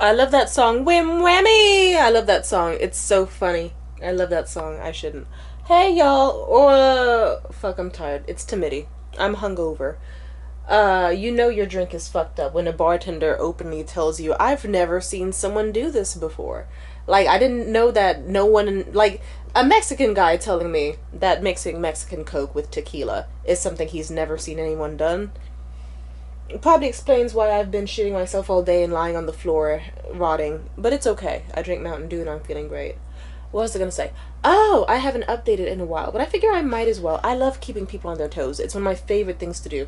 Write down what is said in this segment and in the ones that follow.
I love that song. Wham whammy! I love that song. It's so funny. I love that song. I shouldn't. Hey y'all. Or fuck, I'm tired. It's Timidity. I'm hungover. You know your drink is fucked up when a bartender openly tells you, I've never seen someone do this before. Like, I didn't know that no one, like, a Mexican guy telling me that mixing Mexican Coke with tequila is something he's never seen anyone done. It probably explains why I've been shitting myself all day and lying on the floor, rotting. But it's okay. I drink Mountain Dew and I'm feeling great. What was I gonna say? Oh, I haven't updated in a while, but I figure I might as well. I love keeping people on their toes. It's one of my favorite things to do.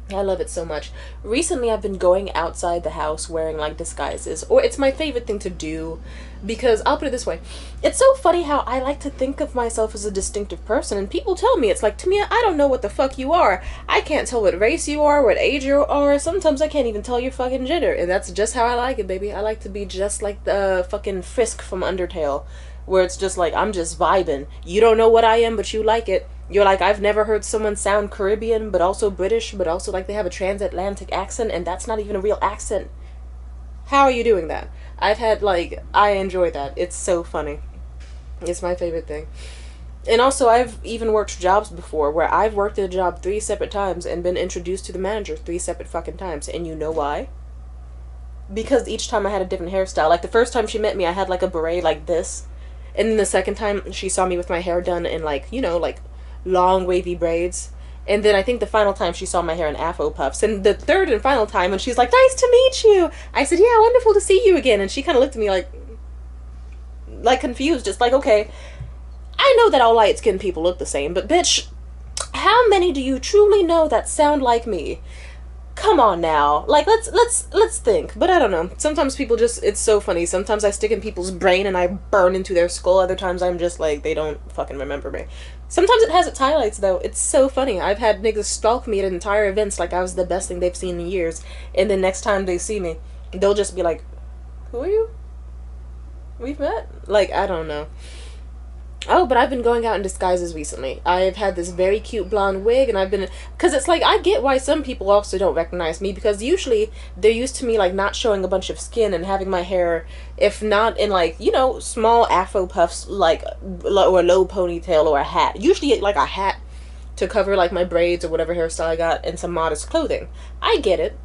I love it so much. Recently, I've been going outside the house wearing, like, disguises. Or it's my favorite thing to do. Because, I'll put it this way. It's so funny how I like to think of myself as a distinctive person. And people tell me, it's like, Tamia, I don't know what the fuck you are. I can't tell what race you are, what age you are. Sometimes I can't even tell your fucking gender. And that's just how I like it, baby. I like to be just like the fucking Frisk from Undertale. Where it's just like, I'm just vibing. You don't know what I am, but you like it. You're like, I've never heard someone sound Caribbean, but also British, but also like they have a transatlantic accent, and that's not even a real accent. How are you doing that? I've had, like, I enjoy that. It's so funny. It's my favorite thing. And also, I've even worked jobs before where I've worked at a job 3 separate times and been introduced to the manager 3 separate fucking times. And you know why? Because each time I had a different hairstyle. Like, the first time she met me, I had, like, a beret like this. And then the second time, she saw me with my hair done in, like, you know, like, long wavy braids. And then I think the final time she saw my hair in afro puffs. And the third and final time when she's like, nice to meet you, I said, yeah, wonderful to see you again. And she kind of looked at me like confused, just like, okay, I know that all light-skinned people look the same, but bitch, how many do you truly know that sound like me? Come on now. Like, let's think. But I don't know. Sometimes people just, it's so funny. Sometimes I stick in people's brain and I burn into their skull. Other times I'm just like, they don't fucking remember me. Sometimes it has its highlights, though. It's so funny. I've had niggas stalk me at entire events like I was the best thing they've seen in years. And then next time they see me, they'll just be like, who are you? We've met? Like, I don't know. Oh, but I've been going out in disguises recently. I've had this very cute blonde wig, and I've been... Because it's like, I get why some people also don't recognize me, because usually they're used to me, like, not showing a bunch of skin and having my hair, if not in, like, you know, small afro puffs, like, or a low ponytail or a hat. Usually, like, a hat to cover, like, my braids or whatever hairstyle I got, and some modest clothing. I get it.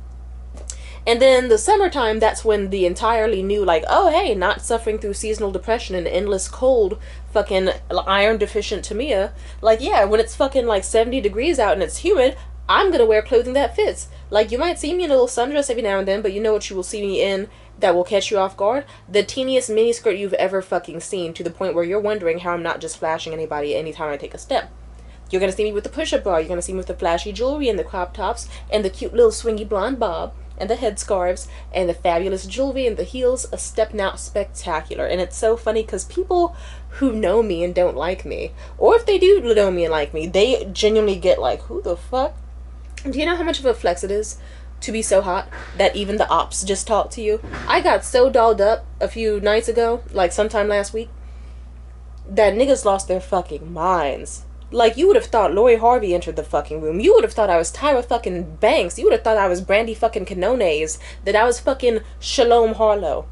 And then the summertime, that's when the entirely new, like, oh, hey, not suffering through seasonal depression and endless cold, fucking iron deficient Tamia. Like, yeah, when it's fucking, like, 70 degrees out and it's humid, I'm gonna wear clothing that fits. Like, you might see me in a little sundress every now and then, but you know what you will see me in that will catch you off guard? The teeniest miniskirt you've ever fucking seen, to the point where you're wondering how I'm not just flashing anybody anytime I take a step. You're gonna see me with the push-up bra, you're gonna see me with the flashy jewelry and the crop tops and the cute little swingy blonde bob and the headscarves and the fabulous jewelry and the heels, a step out spectacular. And it's so funny because people who know me and don't like me, or if they do know me and like me, they genuinely get like, who the fuck? Do you know how much of a flex it is to be so hot that even the ops just talk to you? I got so dolled up a few nights ago, like sometime last week, that niggas lost their fucking minds. Like, you would have thought Lori Harvey entered the fucking room. You would have thought I was Tyra fucking Banks. You would have thought I was Brandy fucking Canones. That I was fucking Shalom Harlow.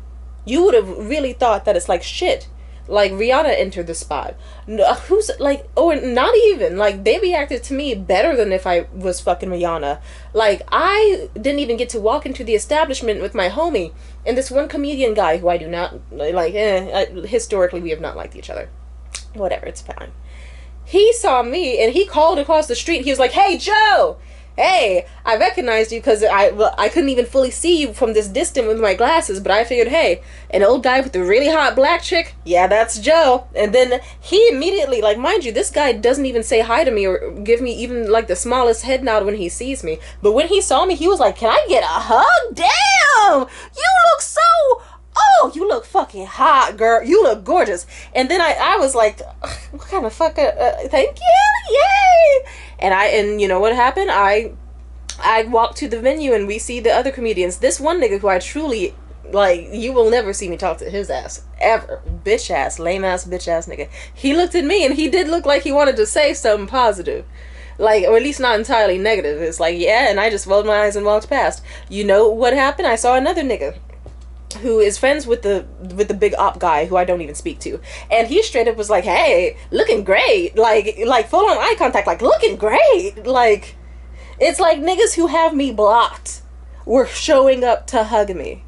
You would have really thought that it's like shit. Like, Rihanna entered the spot. Who's, like, or not even. Like, they reacted to me better than if I was fucking Rihanna. Like, I didn't even get to walk into the establishment with my homie. And this one comedian guy who I do not, like, historically we have not liked each other. Whatever, it's fine. He saw me, and he called across the street. He was like, hey, Joe! Hey, I recognized you because I couldn't even fully see you from this distance with my glasses, but I figured, hey, an old guy with a really hot black chick? Yeah, that's Joe. And then he immediately, like, mind you, this guy doesn't even say hi to me or give me even, like, the smallest head nod when he sees me. But when he saw me, he was like, can I get a hug? Damn! You look so... Oh, you look fucking hot, girl. You look gorgeous. And then I was like, what kind of fucking, thank you, yay. And you know what happened? I walked to the venue and we see the other comedians. This one nigga who I truly, like, you will never see me talk to his ass. Ever. Bitch ass, lame ass, bitch ass nigga. He looked at me and he did look like he wanted to say something positive. Like, or at least not entirely negative. It's like, yeah, and I just rolled my eyes and walked past. You know what happened? I saw another nigga. who is friends with the big op guy who I don't even speak to, and he straight up was like, "Hey, looking great," like full on eye contact, like looking great, like it's like niggas who have me blocked were showing up to hug me.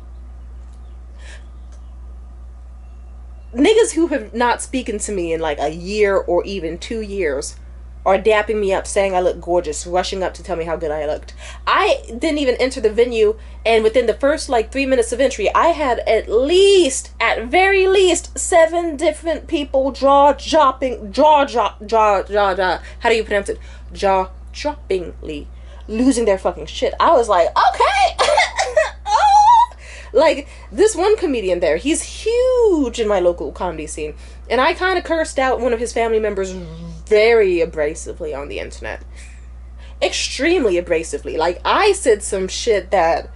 Niggas who have not spoken to me in like a year or even 2 years are dapping me up, saying I look gorgeous, rushing up to tell me how good I looked. I didn't even enter the venue, and within the first like 3 minutes of entry, I had at very least 7 different people how do you pronounce it? Jaw-droppingly losing their fucking shit. I was like, okay. Oh! Like, this one comedian there, he's huge in my local comedy scene, and I kind of cursed out one of his family members very abrasively on the internet. Extremely abrasively. Like, I said some shit that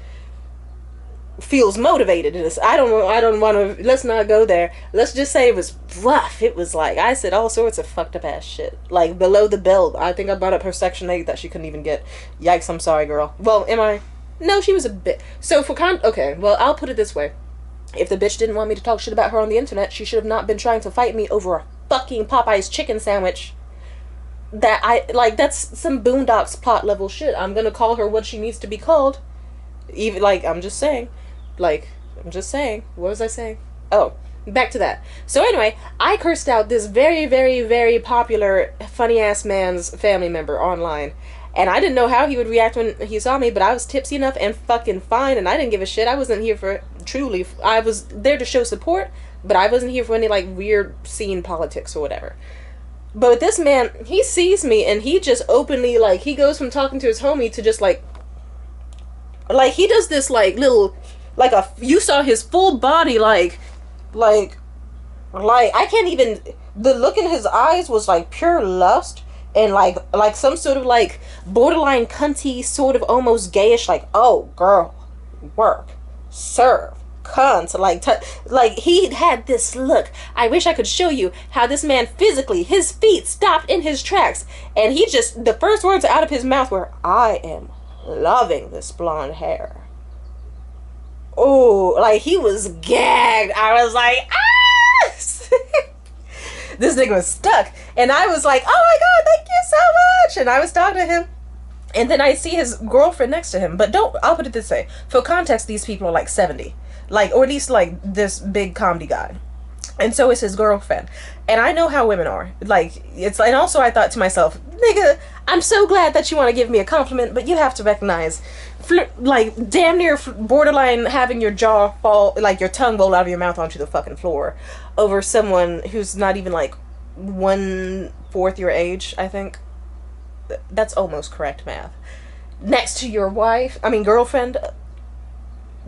feels motivated. I don't want to, let's not go there. Let's just say it was rough. It was like, I said all sorts of fucked up ass shit. Like, below the belt. I think I brought up her Section 8 that she couldn't even get. Yikes, I'm sorry, girl. Well, am I? No, she was a bit. So okay, well, I'll put it this way. If the bitch didn't want me to talk shit about her on the internet, she should have not been trying to fight me over a fucking Popeye's chicken sandwich. That's some Boondocks plot level shit. I'm gonna call her what she needs to be called. Even, I'm just saying. What was I saying? Oh, back to that. So anyway, I cursed out this very, very, very popular funny ass man's family member online. And I didn't know how he would react when he saw me, but I was tipsy enough and fucking fine, and I didn't give a shit. I wasn't here for, truly, I was there to show support, but I wasn't here for any, weird scene politics or whatever. But with this man, he sees me, and he just openly, he goes from talking to his homie to just, he does this, little, you saw his full body, I can't even, the look in his eyes was, pure lust. And like some sort of borderline cunty, sort of almost gayish, oh girl, work, serve, cunt, he had this look. I wish I could show you how this man physically, his feet stopped in his tracks, and he just, the first words out of his mouth were, "I am loving this blonde hair." Oh, he was gagged. I was like, ah. This nigga was stuck, and I was like, "Oh my god, thank you so much!" And I was talking to him, and then I see his girlfriend next to him. But I'll put it this way: for context, these people are 70, or at least this big comedy guy, and so is his girlfriend. And I know how women are. And also I thought to myself, nigga, I'm so glad that you want to give me a compliment, but you have to recognize, damn near borderline having your jaw fall, your tongue roll out of your mouth onto the fucking floor over someone who's not even 1/4 your age, I think. That's almost correct math. Next to your girlfriend.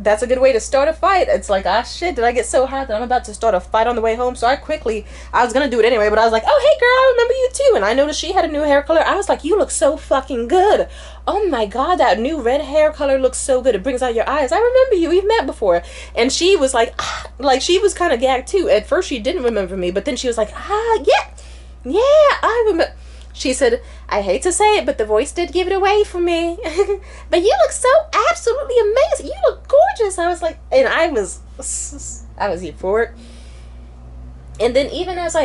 That's a good way to start a fight. It's like, ah shit, did I get so hot that I'm about to start a fight on the way home? So I was gonna do it anyway, but I was like, "Oh hey girl, I remember you too." And I noticed she had a new hair color. I was like, "You look so fucking good. Oh my god, that new red hair color looks so good. It brings out your eyes. I remember you. We've met before." And she was she was kind of gagged too. At first she didn't remember me, but then she was like, yeah, I remember. She said, "I hate to say it, but the voice did give it away for me. But you look so absolutely amazing. You look gorgeous." I was like, and I was euphoric. And then even as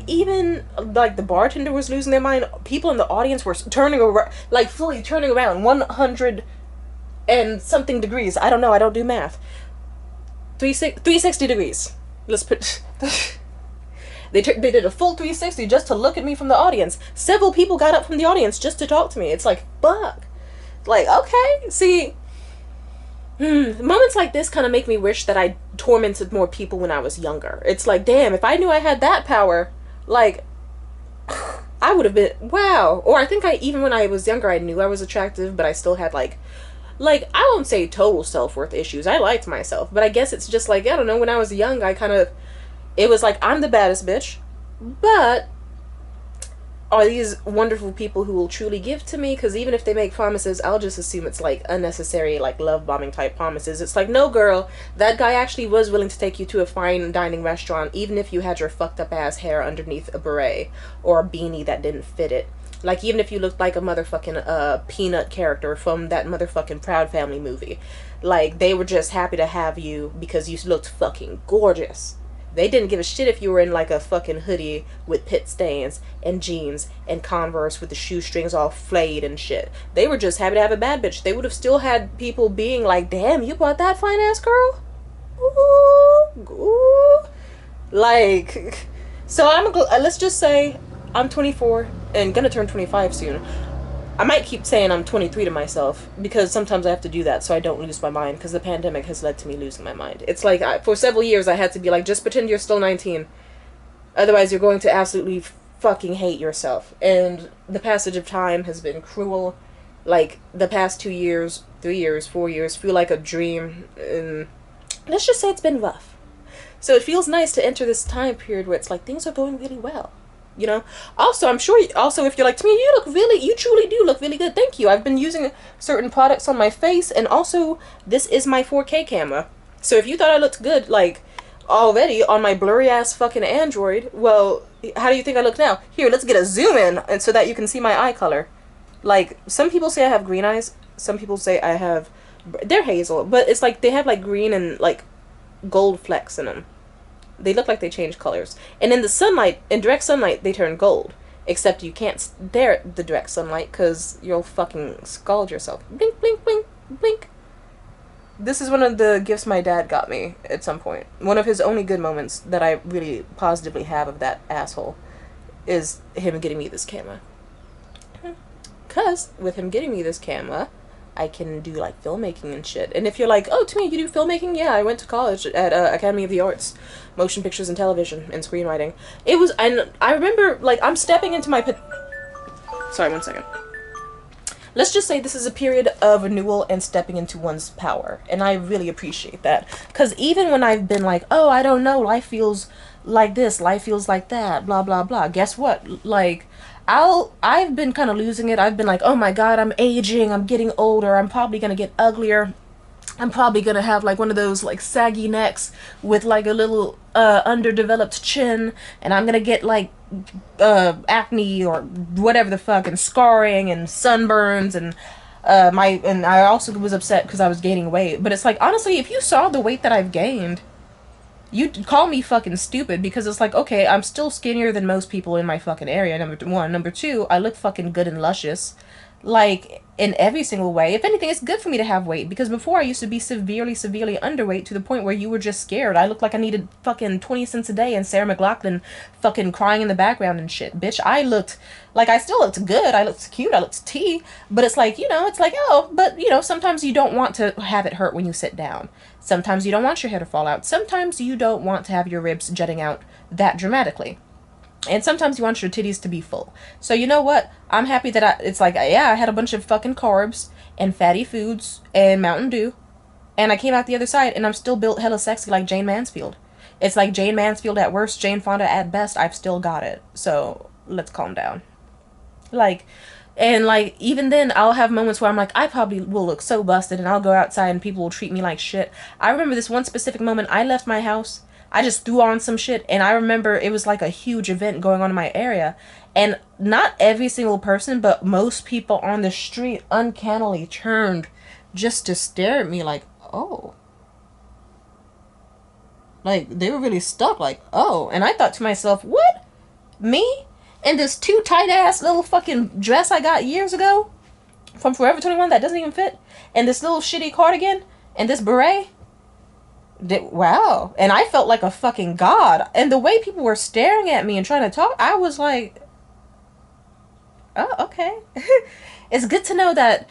even the bartender was losing their mind, people in the audience were turning around, fully turning around 100 and something degrees. I don't know, I don't do math. 360 degrees. Let's put... They did a full 360 just to look at me from the audience. Several people got up from the audience just to talk to me. It's like, fuck. Okay, see, moments like this kind of make me wish that I tormented more people when I was younger. It's like, damn, if I knew I had that power, I would have been, wow. Or I think even when I was younger, I knew I was attractive, but I still had I won't say total self-worth issues. I liked myself, but I guess it's just I don't know, when I was young, it was I'm the baddest bitch, but are these wonderful people who will truly give to me? Because even if they make promises, I'll just assume it's unnecessary, love bombing type promises. It's no girl, that guy actually was willing to take you to a fine dining restaurant, even if you had your fucked up ass hair underneath a beret or a beanie that didn't fit it. Like, even if you looked like a motherfucking peanut character from that motherfucking Proud Family movie, like, they were just happy to have you because you looked fucking gorgeous. They didn't give a shit if you were in like a fucking hoodie with pit stains and jeans and Converse with the shoestrings all flayed and shit. They were just happy to have a bad bitch. They would have still had people being like, damn, you bought that fine ass girl? Ooh, ooh. Like, so let's just say I'm 24 and gonna turn 25 soon. I might keep saying I'm 23 to myself because sometimes I have to do that so I don't lose my mind, because the pandemic has led to me losing my mind. It's like for several years I had to be like, just pretend you're still 19. Otherwise you're going to absolutely fucking hate yourself. And the passage of time has been cruel. Like, the past 2 years, 3 years, 4 years feel like a dream. And let's just say it's been rough. So it feels nice to enter this time period where it's like things are going really well. You know, also I'm sure also if you're like, to me, you truly do look really good, thank you. I've been using certain products on my face, and also this is my 4K camera, so if you thought I looked good like already on my blurry ass fucking Android, well, how do you think I look now? Here, let's get a zoom in and so that you can see my eye color. Like, some people say I have green eyes, some people say I have, they're hazel, but it's like they have like green and like gold flecks in them. They look like they change colors. And in the sunlight, in direct sunlight, they turn gold. Except you can't stare at the direct sunlight because you'll fucking scald yourself. Blink, blink, blink, blink. This is one of the gifts my dad got me at some point. One of his only good moments that I really positively have of that asshole is him getting me this camera. Because with him getting me this camera, I can do like filmmaking and shit. And if you're like, oh, to me, you do filmmaking? Yeah, I went to college at Academy of the Arts, motion pictures and television and screenwriting. It was, and I remember like I'm stepping into my sorry, 1 second. Let's just say this is a period of renewal and stepping into one's power, and I really appreciate that. Because even when I've been like, oh, I don't know, life feels like this, life feels like that, blah blah blah, guess what? Like, I've been kind of losing it. I've been like, oh my god, I'm aging, I'm getting older, I'm probably gonna get uglier, I'm probably gonna have like one of those like saggy necks with like a little underdeveloped chin, and I'm gonna get like acne or whatever the fuck, and scarring and sunburns, and I also was upset because I was gaining weight. But it's like, honestly, if you saw the weight that I've gained, you'd call me fucking stupid, because it's like, okay, I'm still skinnier than most people in my fucking area, number one. Number two, I look fucking good and luscious, like, in every single way. If anything, it's good for me to have weight, because before I used to be severely underweight to the point where you were just scared. I looked like I needed fucking 20 cents a day and Sarah McLachlan fucking crying in the background and shit. Bitch, I looked like, I still looked good, I looked cute, I looked tea, but it's like, you know, it's like, oh, but, you know, sometimes you don't want to have it hurt when you sit down. Sometimes you don't want your hair to fall out. Sometimes you don't want to have your ribs jutting out that dramatically. And sometimes you want your titties to be full. So you know what? I'm happy that it's like, yeah, I had a bunch of fucking carbs and fatty foods and Mountain Dew, and I came out the other side and I'm still built hella sexy like Jane Mansfield. It's like Jane Mansfield at worst, Jane Fonda at best. I've still got it. So let's calm down. Like, and like, even then I'll have moments where I'm like, I probably will look so busted, and I'll go outside and people will treat me like shit. I remember this one specific moment. I left my house, I just threw on some shit, and I remember it was like a huge event going on in my area, and not every single person, but most people on the street uncannily turned just to stare at me like, oh. Like, they were really stuck, like, oh. And I thought to myself, what? Me? In this too tight ass little fucking dress I got years ago from Forever 21 that doesn't even fit, and this little shitty cardigan, and this beret? Wow. And I felt like a fucking god. And the way people were staring at me and trying to talk, I was like, oh, okay. It's good to know that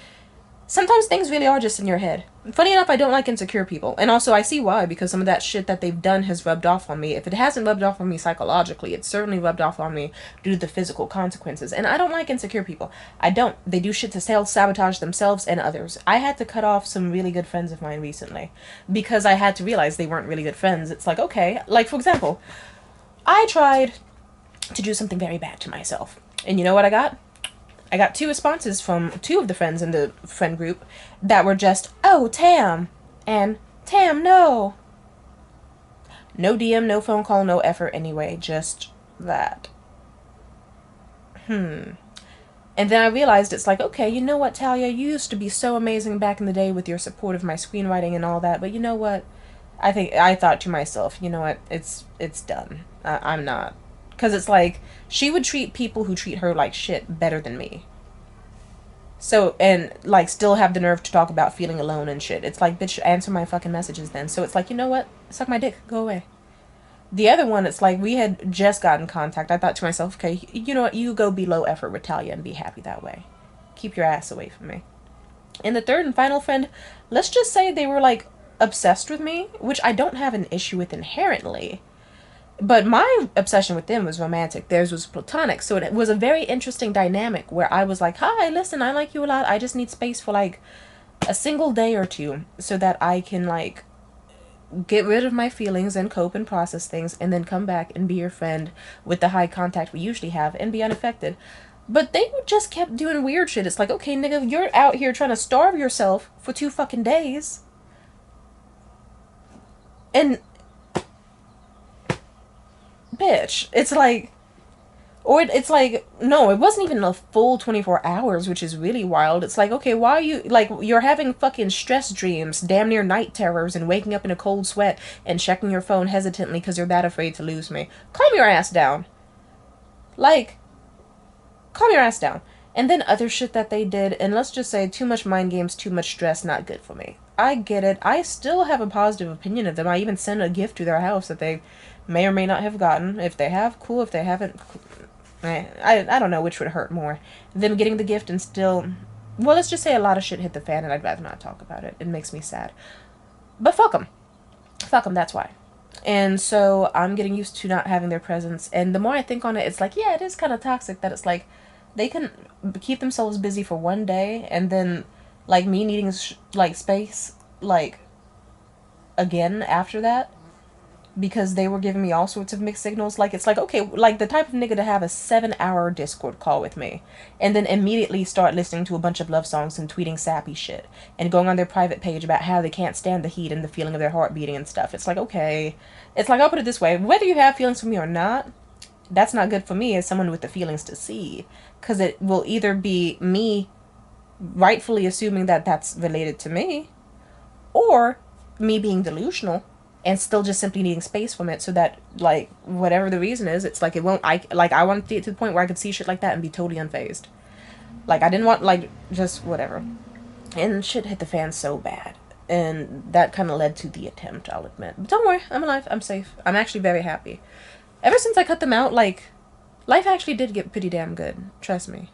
sometimes things really are just in your head. Funny enough, I don't like insecure people. And also, I see why, because some of that shit that they've done has rubbed off on me. If it hasn't rubbed off on me psychologically, it's certainly rubbed off on me due to the physical consequences. And I don't like insecure people. I don't. They do shit to self-sabotage themselves and others. I had to cut off some really good friends of mine recently because I had to realize they weren't really good friends. It's like, okay, like, for example, I tried to do something very bad to myself. And you know what I got? I got 2 responses from 2 of the friends in the friend group that were just, oh, Tam, and Tam, no. No DM, no phone call, no effort anyway, just that. And then I realized it's like, okay, you know what, Talia, you used to be so amazing back in the day with your support of my screenwriting and all that, but you know what? I thought to myself, you know what, it's done. I'm not. Because it's like, she would treat people who treat her like shit better than me. So, and like still have the nerve to talk about feeling alone and shit. It's like, bitch, answer my fucking messages then. So it's like, you know what? Suck my dick. Go away. The other one, it's like we had just gotten contact. I thought to myself, okay, you know what? You go be low effort with Talia and be happy that way. Keep your ass away from me. And the third and final friend, let's just say they were like obsessed with me, which I don't have an issue with inherently. But my obsession with them was romantic. Theirs was platonic. So it was a very interesting dynamic where I was like, hi, listen, I like you a lot. I just need space for like a single day or two so that I can like get rid of my feelings and cope and process things and then come back and be your friend with the high contact we usually have and be unaffected. But they just kept doing weird shit. It's like, okay, nigga, you're out here trying to starve yourself for 2 fucking days. And, bitch, it's like, or it's like, no, it wasn't even a full 24 hours, which is really wild. It's like, okay, why are you, like, you're having fucking stress dreams, damn near night terrors, and waking up in a cold sweat and checking your phone hesitantly because you're that afraid to lose me. Calm your ass down. Like, calm your ass down. And then other shit that they did, and let's just say too much mind games, too much stress, not good for me. I get it. I still have a positive opinion of them. I even sent a gift to their house that they may or may not have gotten. If they have, cool. If they haven't, I don't know which would hurt more. Them getting the gift and still, well, let's just say a lot of shit hit the fan and I'd rather not talk about it. It makes me sad. But fuck them. Fuck them, that's why. And so I'm getting used to not having their presence. And the more I think on it, it's like, yeah, it is kind of toxic that it's like, they can keep themselves busy for one day and then like me needing like space like again after that because they were giving me all sorts of mixed signals. Like it's like, okay, like the type of nigga to have a 7-hour Discord call with me and then immediately start listening to a bunch of love songs and tweeting sappy shit and going on their private page about how they can't stand the heat and the feeling of their heart beating and stuff. It's like, okay, it's like, I'll put it this way, whether you have feelings for me or not, that's not good for me as someone with the feelings to see, because it will either be me rightfully assuming that that's related to me, or me being delusional and still just simply needing space from it so that like whatever the reason is, it's like it won't, I want to get to the point where I could see shit like that and be totally unfazed. Like I didn't want like just whatever. And shit hit the fan so bad. And that kind of led to the attempt, I'll admit. But don't worry, I'm alive, I'm safe. I'm actually very happy. Ever since I cut them out, like, life actually did get pretty damn good. Trust me.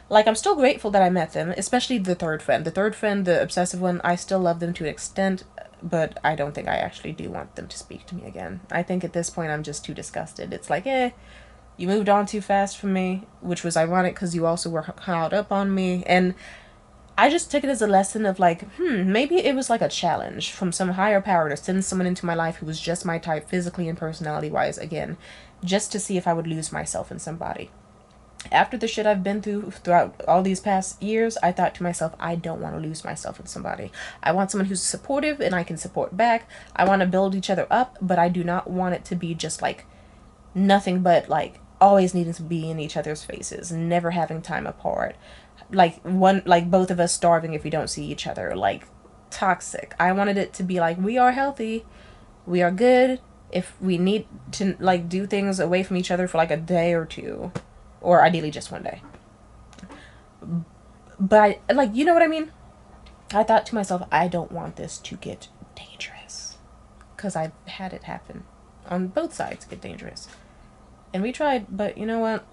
Like, I'm still grateful that I met them, especially the third friend. The third friend, the obsessive one, I still love them to an extent, but I don't think I actually do want them to speak to me again. I think at this point I'm just too disgusted. It's like, you moved on too fast from me, which was ironic because you also were caught up on me, and I just took it as a lesson of like, maybe it was like a challenge from some higher power to send someone into my life who was just my type physically and personality wise again, just to see if I would lose myself in somebody. After the shit I've been through throughout all these past years, I thought to myself, I don't want to lose myself in somebody. I want someone who's supportive and I can support back. I want to build each other up, but I do not want it to be just like nothing but like always needing to be in each other's faces, never having time apart. Like both of us starving if we don't see each other, like toxic. I wanted it to be like, we are healthy, we are good. If we need to like do things away from each other for like a day or two, or ideally just one day. But like, you know what I mean? I thought to myself, I don't want this to get dangerous, because I've had it happen on both sides get dangerous. And we tried, but you know what?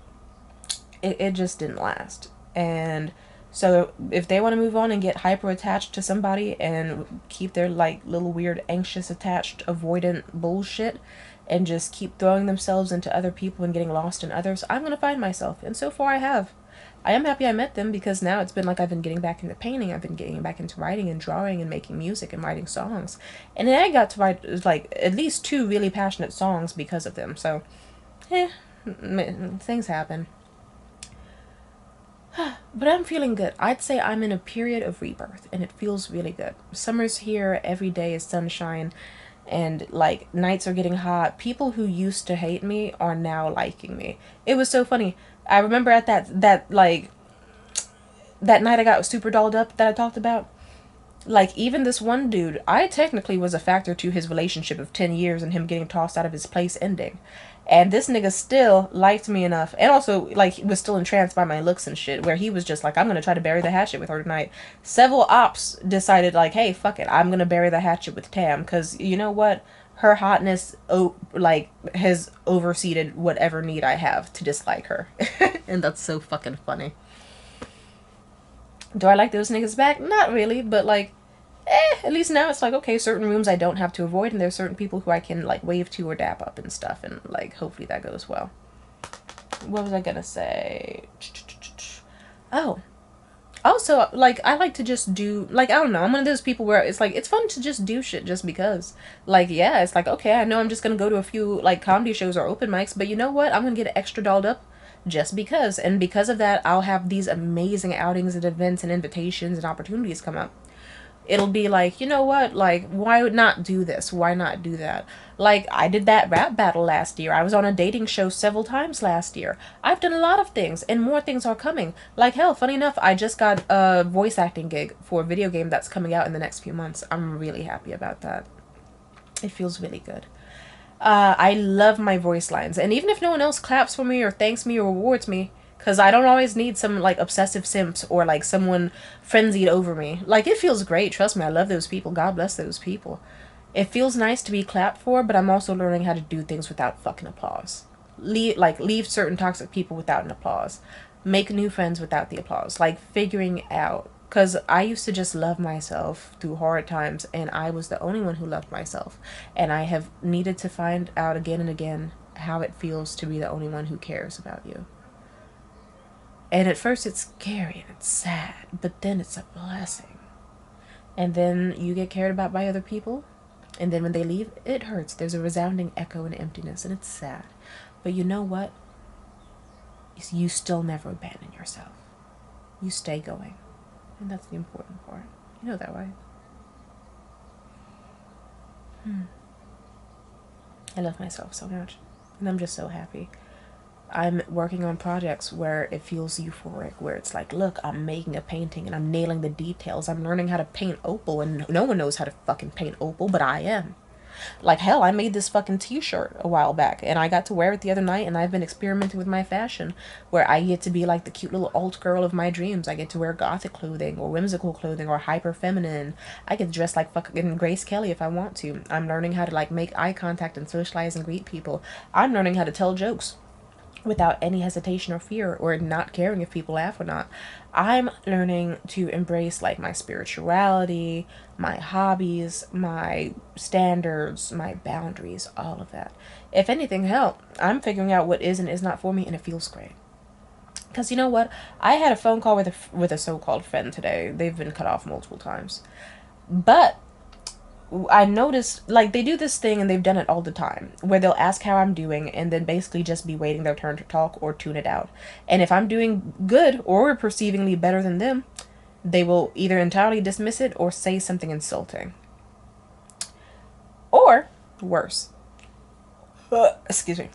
It just didn't last. And so if they want to move on and get hyper attached to somebody and keep their like little weird anxious attached avoidant bullshit and just keep throwing themselves into other people and getting lost in others, I'm gonna find myself. And so far I have. I am happy I met them, because now it's been like I've been getting back into painting, I've been getting back into writing and drawing and making music and writing songs. And then I got to write like at least 2 really passionate songs because of them. So things happen. But I'm feeling good. I'd say I'm in a period of rebirth, and it feels really good. Summer's here, every day is sunshine, and like nights are getting hot. People who used to hate me are now liking me. It was so funny. I remember at that like that night I got super dolled up that I talked about. Like, even this one dude, I technically was a factor to his relationship of 10 years and him getting tossed out of his place ending. And this nigga still liked me enough, and also, like, was still entranced by my looks and shit, where he was just like, I'm gonna try to bury the hatchet with her tonight. Several ops decided, like, hey, fuck it, I'm gonna bury the hatchet with Tam, because you know what? Her hotness, like, has overseeded whatever need I have to dislike her. And that's so fucking funny. Do I like those niggas back? Not really, but like, at least now it's like, okay, certain rooms I don't have to avoid, and there's certain people who I can like wave to or dap up and stuff, and like hopefully that goes well. What was I gonna say? Oh, also, like, I like to just do, like, I don't know, I'm one of those people where it's like, it's fun to just do shit just because. Like, yeah, it's like, okay, I know I'm just gonna go to a few like comedy shows or open mics, but you know what, I'm gonna get extra dolled up just because. And because of that, I'll have these amazing outings and events and invitations and opportunities come up. It'll be like, you know what, like, why not do this, why not do that? Like, I did that rap battle last year, I was on a dating show several times last year, I've done a lot of things, and more things are coming. Like, hell, funny enough, I just got a voice acting gig for a video game that's coming out in the next few months. I'm really happy about that. It feels really good. I love my voice lines, and even if no one else claps for me or thanks me or rewards me, because I don't always need some like obsessive simps or like someone frenzied over me. Like, it feels great, trust me, I love those people, God bless those people. It feels nice to be clapped for, but I'm also learning how to do things without fucking applause. Leave certain toxic people without an applause. Make new friends without the applause. Like, figuring out, because I used to just love myself through hard times, and I was the only one who loved myself. And I have needed to find out again and again how it feels to be the only one who cares about you. And at first it's scary and it's sad, but then it's a blessing. And then you get cared about by other people, and then when they leave, it hurts. There's a resounding echo and emptiness, and it's sad. But you know what? You still never abandon yourself. You stay going. And that's the important part. You know that, right? I love myself so much. And I'm just so happy. I'm working on projects where it feels euphoric, where it's like, look, I'm making a painting and I'm nailing the details. I'm learning how to paint opal, and no one knows how to fucking paint opal, but I am. Like, hell, I made this fucking t-shirt a while back, and I got to wear it the other night, and I've been experimenting with my fashion, where I get to be like the cute little alt girl of my dreams. I get to wear gothic clothing, or whimsical clothing, or hyper feminine. I get to dress like fucking Grace Kelly if I want to. I'm learning how to like make eye contact and socialize and greet people. I'm learning how to tell jokes without any hesitation or fear, or not caring if people laugh or not. I'm learning to embrace like my spirituality, my hobbies, my standards, my boundaries, all of that. If anything, hell, I'm figuring out what is and is not for me, and it feels great. Because you know what? I had a phone call with a so-called friend today. They've been cut off multiple times. But I noticed, like, they do this thing, and they've done it all the time, where they'll ask how I'm doing and then basically just be waiting their turn to talk or tune it out. And if I'm doing good or perceivingly better than them, they will either entirely dismiss it or say something insulting. Or, worse. Excuse me.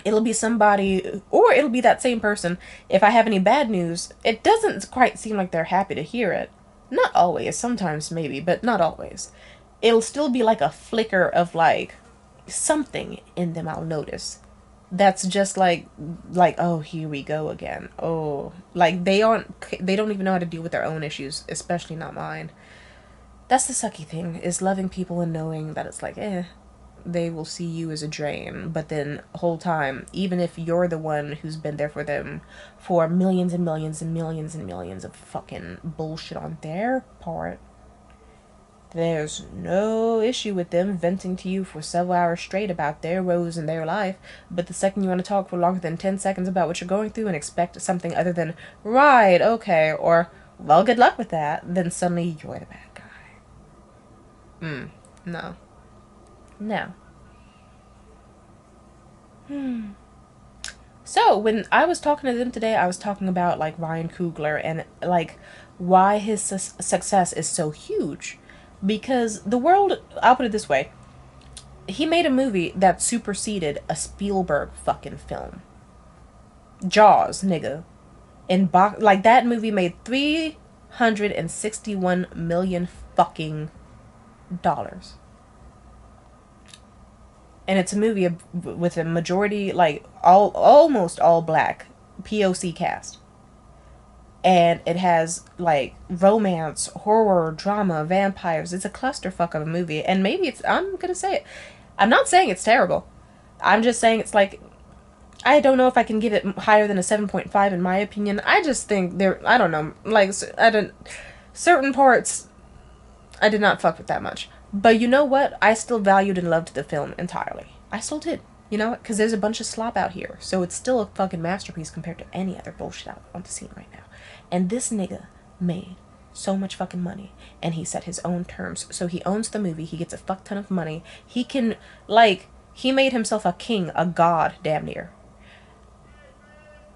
It'll be somebody, or it'll be that same person. If I have any bad news, it doesn't quite seem like they're happy to hear it. Not always, sometimes maybe, but not always. It'll still be like a flicker of like something in them I'll notice. That's just like, oh, here we go again. Oh, like they don't even know how to deal with their own issues, especially not mine. That's the sucky thing, is loving people and knowing that it's like, they will see you as a drain, but then the whole time, even if you're the one who's been there for them for millions and millions and millions and millions of fucking bullshit on their part, there's no issue with them venting to you for several hours straight about their woes in their life. But the second you want to talk for longer than 10 seconds about what you're going through and expect something other than, right, okay, or, well, good luck with that, then suddenly you're the bad guy. No. No. So, when I was talking to them today, I was talking about, like, Ryan Coogler and, like, why his success is so huge. Because the world, I'll put it this way, he made a movie that superseded a Spielberg fucking film. Jaws, nigga. in box. Like, that movie made $361 million fucking dollars. And it's a movie with a majority, like, almost all black POC cast. And it has, like, romance, horror, drama, vampires. It's a clusterfuck of a movie. And maybe it's, I'm gonna say it, I'm not saying it's terrible. I'm just saying it's like, I don't know if I can give it higher than a 7.5 in my opinion. I just think I don't know, like, certain parts, I did not fuck with that much. But you know what? I still valued and loved the film entirely. I still did. You know, because there's a bunch of slop out here. So it's still a fucking masterpiece compared to any other bullshit out on the scene right now. And this nigga made so much fucking money. And he set his own terms. So he owns the movie. He gets a fuck ton of money. He can, like, he made himself a king, a god, damn near.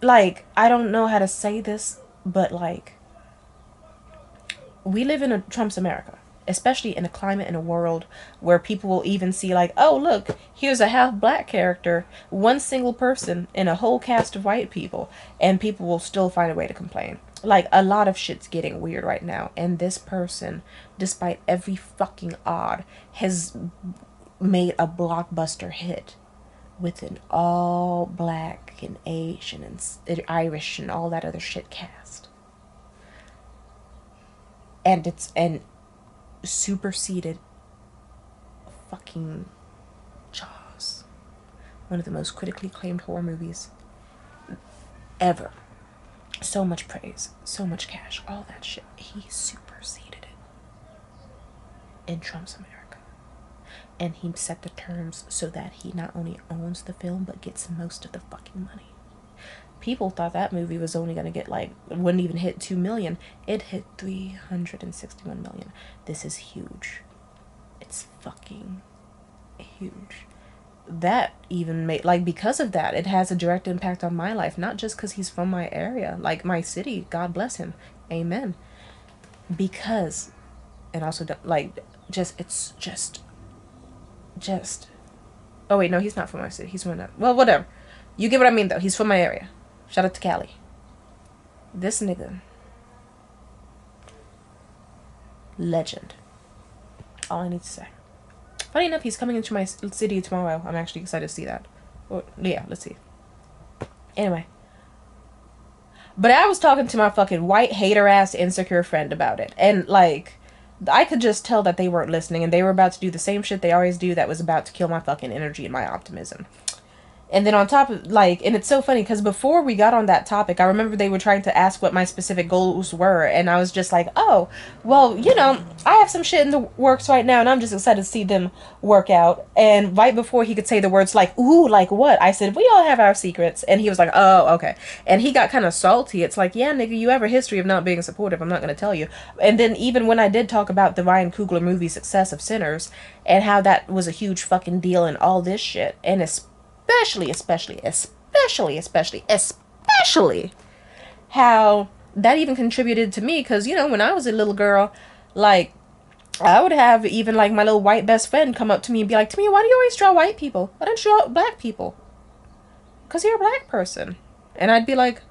Like, I don't know how to say this, but, like, we live in a Trump's America. Especially in a climate, in a world where people will even see, like, oh, look, here's a half black character, one single person in a whole cast of white people, and people will still find a way to complain. Like, a lot of shit's getting weird right now, and this person, despite every fucking odd, has made a blockbuster hit with an all black and Asian and Irish and all that other shit cast. And superseded fucking Jaws, one of the most critically acclaimed horror movies ever. So much praise, so much cash, all that shit. He superseded it in Trump's America. And he set the terms so that he not only owns the film but gets most of the fucking money. People thought that movie was only going to get, like, wouldn't even hit 2 million. It hit 361 million. This is huge. It's fucking huge. That even made, like, because of that, it has a direct impact on my life. Not just because he's from my area, like my city. God bless him. Amen. Because, and also, like, it's just. Oh, wait, no, he's not from my city. He's from that. Well, whatever. You get what I mean, though. He's from my area. Shout out to Cali. This nigga. Legend. All I need to say. Funny enough, he's coming into my city tomorrow. I'm actually excited to see that. Well, yeah, let's see. Anyway. But I was talking to my fucking white hater-ass insecure friend about it. And, like, I could just tell that they weren't listening. And they were about to do the same shit they always do that was about to kill my fucking energy and my optimism. And then on top of, like, and it's so funny because before we got on that topic, I remember they were trying to ask what my specific goals were, and I was just like, oh, well, you know, I have some shit in the works right now, and I'm just excited to see them work out. And right before he could say the words, like, ooh, like what? I said, we all have our secrets. And he was like, oh, okay. And he got kind of salty. It's like, yeah, nigga, you have a history of not being supportive. I'm not going to tell you. And then even when I did talk about the Ryan Coogler movie Success of Sinners, and how that was a huge fucking deal and all this shit, and especially how that even contributed to me, because, you know, when I was a little girl, like, I would have even, like, my little white best friend come up to me and be like, Tamia, why do you always draw white people? Why don't you draw black people? Because you're a black person. And I'd be like,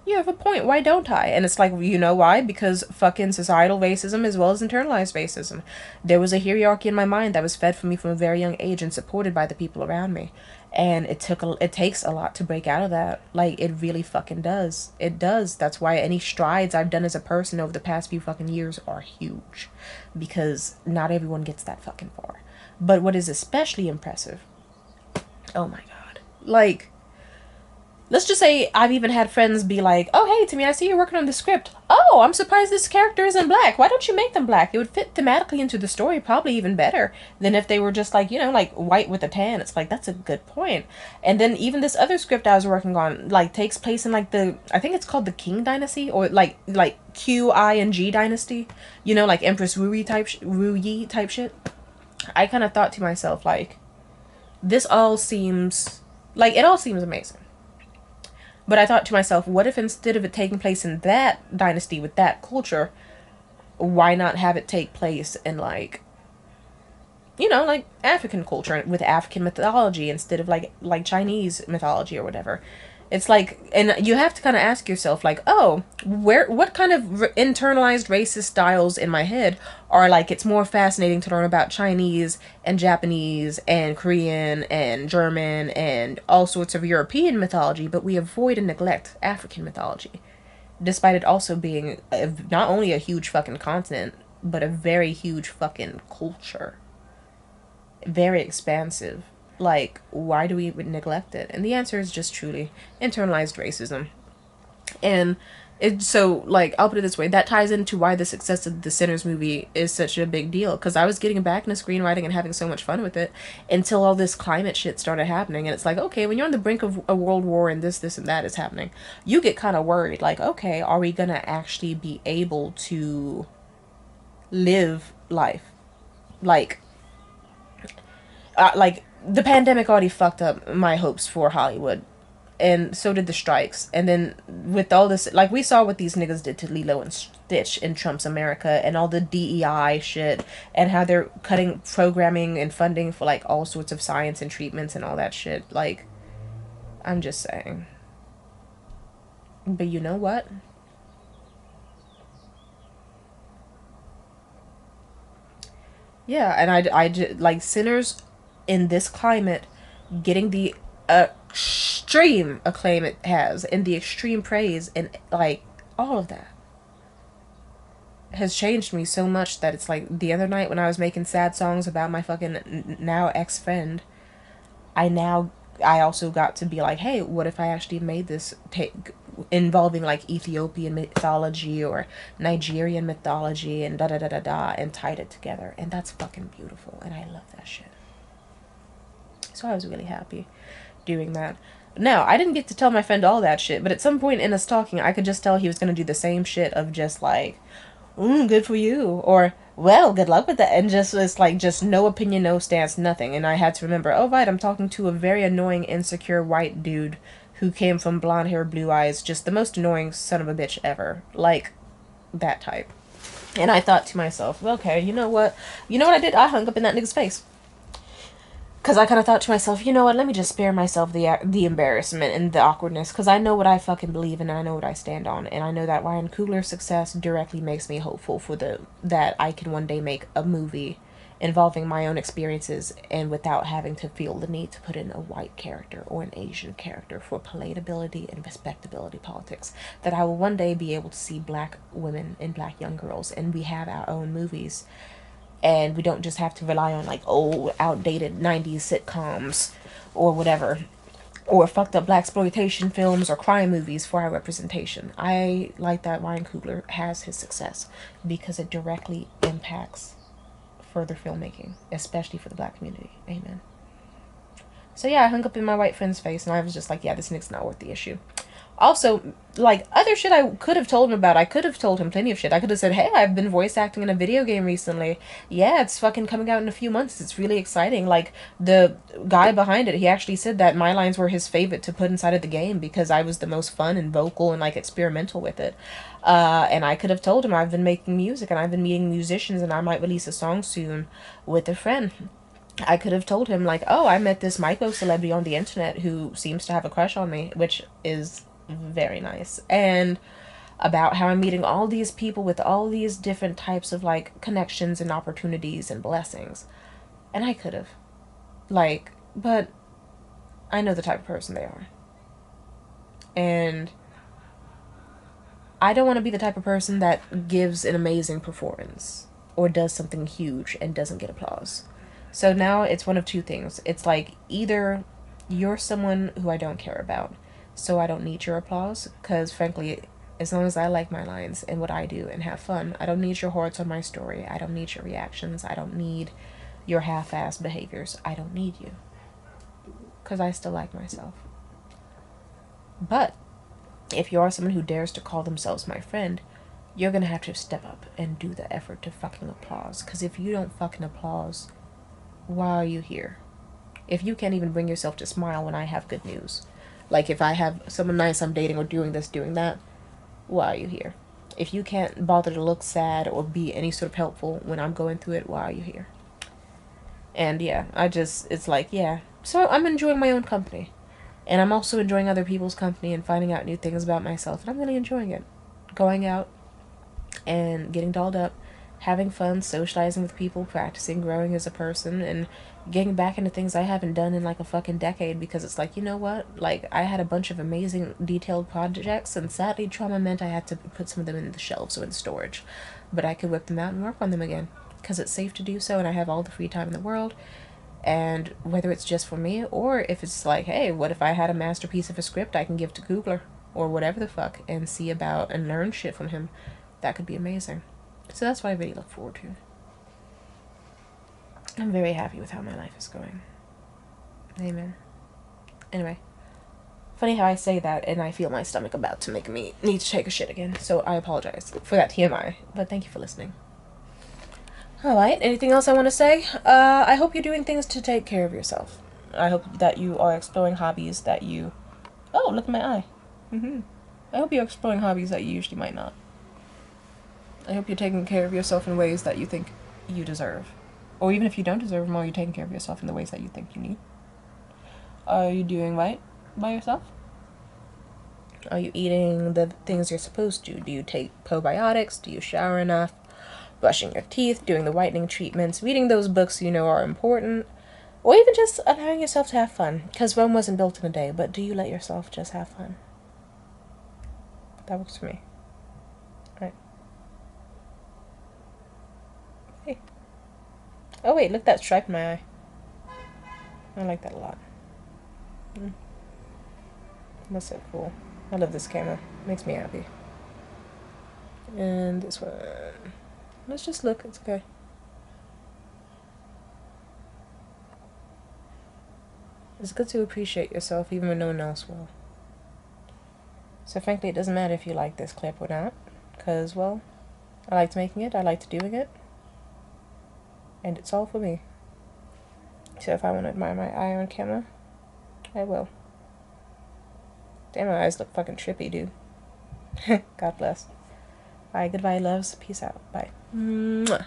you have a point, why don't I? And it's like, you know why? Because fucking societal racism as well as internalized racism. There was a hierarchy in my mind that was fed for me from a very young age and supported by the people around me. And it takes a lot to break out of that. Like, it really fucking does. It does. That's why any strides I've done as a person over the past few fucking years are huge. Because not everyone gets that fucking far. But what is especially impressive, oh my god, like, let's just say I've even had friends be like, oh, hey, Timmy, I see you're working on the script. Oh, I'm surprised this character isn't black. Why don't you make them black? It would fit thematically into the story probably even better than if they were just, like, you know, like, white with a tan. It's like, that's a good point. And then even this other script I was working on, like, takes place in, like, I think it's called the Qing Dynasty, or, like Qing Dynasty. You know, like, Empress Wu Yi type shit. I kind of thought to myself, like, this all seems, like, it all seems amazing. But I thought to myself, what if instead of it taking place in that dynasty with that culture, why not have it take place in, like, you know, like, African culture with African mythology instead of, like Chinese mythology or whatever. It's like, and you have to kind of ask yourself, like, oh, what kind of internalized racist styles in my head are like, it's more fascinating to learn about Chinese and Japanese and Korean and German and all sorts of European mythology, but we avoid and neglect African mythology, despite it also being not only a huge fucking continent, but a very huge fucking culture. Very expansive. Like, why do we neglect it? And the answer is just truly internalized racism. And so, like, I'll put it this way, that ties into why the success of the Sinners movie is such a big deal, because I was getting back into screenwriting and having so much fun with it until all this climate shit started happening. And it's like, okay, when you're on the brink of a world war and this and that is happening, you get kind of worried, like, okay, are we gonna actually be able to live life? Like the pandemic already fucked up my hopes for Hollywood, and so did the strikes. And then with all this, like, we saw what these niggas did to Lilo and Stitch in Trump's America, and all the DEI shit, and how they're cutting programming and funding for like all sorts of science and treatments and all that shit. Like, I'm just saying. But you know what? Yeah, and like Sinners in this climate getting the extreme acclaim it has and the extreme praise and like all of that has changed me so much that it's like the other night when I was making sad songs about my fucking now ex-friend, I also got to be like, hey, what if I actually made this take involving like Ethiopian mythology or Nigerian mythology and da da da da da and tied it together, and that's fucking beautiful and I love that shit. So I was really happy doing that. Now, I didn't get to tell my friend all that shit, but at some point in us talking, I could just tell he was going to do the same shit of just like, good for you, or, well, good luck with that, and just, it's like, just no opinion, no stance, nothing. And I had to remember, oh, right, I'm talking to a very annoying, insecure white dude who came from blonde hair, blue eyes, just the most annoying son of a bitch ever. Like, that type. And I thought to myself, okay, you know what? You know what I did? I hung up in that nigga's face. Because I kind of thought to myself, you know what, let me just spare myself the embarrassment and the awkwardness, because I know what I fucking believe and I know what I stand on, and I know that Ryan Coogler's success directly makes me hopeful for that I can one day make a movie involving my own experiences and without having to feel the need to put in a white character or an Asian character for palatability and respectability politics. That I will one day be able to see black women and black young girls, and we have our own movies, and we don't just have to rely on like old outdated 90s sitcoms or whatever, or fucked up blaxploitation films or crime movies for our representation. I like that Ryan Coogler has his success because it directly impacts further filmmaking, especially for the black community. Amen. So yeah, I hung up in my white friend's face and I was just like, yeah, this nigga's not worth the issue. Also, like, other shit I could have told him about, I could have told him plenty of shit. I could have said, hey, I've been voice acting in a video game recently. Yeah, it's fucking coming out in a few months. It's really exciting. Like, the guy behind it, he actually said that my lines were his favorite to put inside of the game because I was the most fun and vocal and, like, experimental with it. And I could have told him I've been making music and I've been meeting musicians and I might release a song soon with a friend. I could have told him, like, oh, I met this micro celebrity on the internet who seems to have a crush on me, which is very nice. And about how I'm meeting all these people with all these different types of like connections and opportunities and blessings. And I could have. Like, but I know the type of person they are. And I don't want to be the type of person that gives an amazing performance or does something huge and doesn't get applause. So now it's one of two things. It's like either you're someone who I don't care about, so I don't need your applause, because frankly, as long as I like my lines and what I do and have fun, I don't need your hearts on my story. I don't need your reactions. I don't need your half-assed behaviors. I don't need you, because I still like myself. But if you are someone who dares to call themselves my friend, you're gonna have to step up and do the effort to fucking applause, because if you don't fucking applause, why are you here? If you can't even bring yourself to smile when I have good news, like if I have someone nice I'm dating or doing this, doing that, why are you here? If you can't bother to look sad or be any sort of helpful when I'm going through it, why are you here? And yeah, it's like, yeah. So I'm enjoying my own company. And I'm also enjoying other people's company and finding out new things about myself. And I'm really enjoying it. Going out and getting dolled up, having fun, socializing with people, practicing growing as a person, and getting back into things I haven't done in like a fucking decade, because it's like, you know what? Like, I had a bunch of amazing detailed projects, and sadly, trauma meant I had to put some of them in the shelves or in storage. But I could whip them out and work on them again, because it's safe to do so, and I have all the free time in the world. And whether it's just for me, or if it's like, hey, what if I had a masterpiece of a script I can give to Googler, or whatever the fuck, and see about and learn shit from him, that could be amazing. So that's what I really look forward to. I'm very happy with how my life is going. Amen. Anyway, funny how I say that and I feel my stomach about to make me need to take a shit again. So I apologize for that TMI. But thank you for listening. Alright, anything else I want to say? I hope you're doing things to take care of yourself. I hope that you are exploring hobbies that you... Oh, look at my eye. I hope you're exploring hobbies that you usually might not. I hope you're taking care of yourself in ways that you think you deserve. Or even if you don't deserve them, you're taking care of yourself in the ways that you think you need. Are you doing right by yourself? Are you eating the things you're supposed to? Do you take probiotics? Do you shower enough? Brushing your teeth, doing the whitening treatments, reading those books you know are important, or even just allowing yourself to have fun. Because Rome wasn't built in a day, but do you let yourself just have fun? That works for me. Alright. Hey. Oh wait, look at that stripe in my eye. I like that a lot. That's so cool. I love this camera. Makes me happy. And this one. Let's just look. It's okay. It's good to appreciate yourself even when no one else will. So frankly, it doesn't matter if you like this clip or not. Because, well, I liked making it. I liked doing it. And it's all for me. So if I want to admire my eye on camera, I will. Damn, my eyes look fucking trippy, dude. God bless. Alright, goodbye, loves. Peace out. Bye. Mwah.